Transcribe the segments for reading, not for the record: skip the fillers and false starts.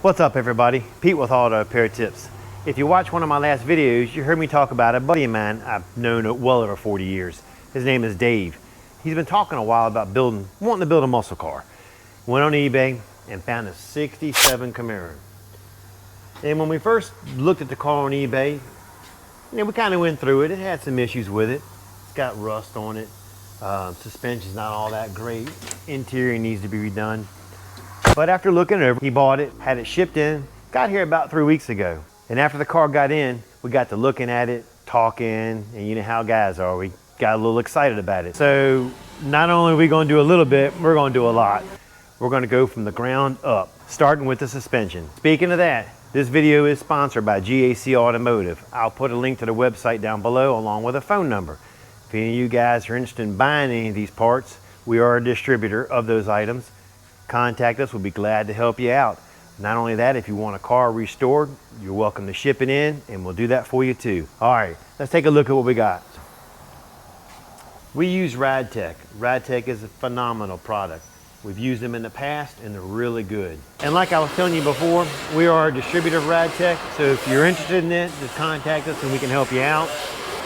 What's up everybody? Pete with Auto Repair Tips. If you watch one of my last videos, you heard me talk about a buddy of mine I've known well over 40 years. His name is Dave. He's been talking a while about wanting to build a muscle car. Went on eBay and found a 67 Camaro. And when we first looked at the car on eBay, we kind of went through it. It had some issues with it. It's got rust on it. Suspension's not all that great. Interior needs to be redone. But after looking it over, he bought it, had it shipped in, got here about 3 weeks ago. And after the car got in, we got to looking at it, talking, and you know how guys are. We got a little excited about it. So not only are we going to do a little bit, we're going to do a lot. We're going to go from the ground up, starting with the suspension. Speaking of that, this video is sponsored by GAC Automotive. I'll put a link to the website down below along with a phone number. If any of you guys are interested in buying any of these parts, we are a distributor of those items. Contact us, we'll be glad to help you out. Not only that, if you want a car restored, you're welcome to ship it in and we'll do that for you too. All right, let's take a look at what we got. We use RideTech. RideTech is a phenomenal product. We've used them in the past and they're really good. And like I was telling you before, we are a distributor of RideTech, so if you're interested in it, just contact us and we can help you out.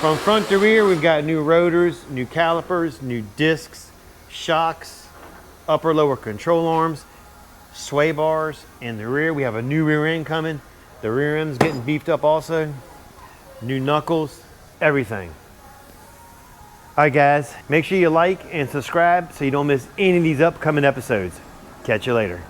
From front to rear, we've got new rotors, new calipers, new discs, shocks, upper lower control arms, sway bars. In the rear we have a new rear end coming. The rear end's getting beefed up also. New knuckles, everything. All right guys, make sure you like and subscribe so you don't miss any of these upcoming episodes. Catch you later.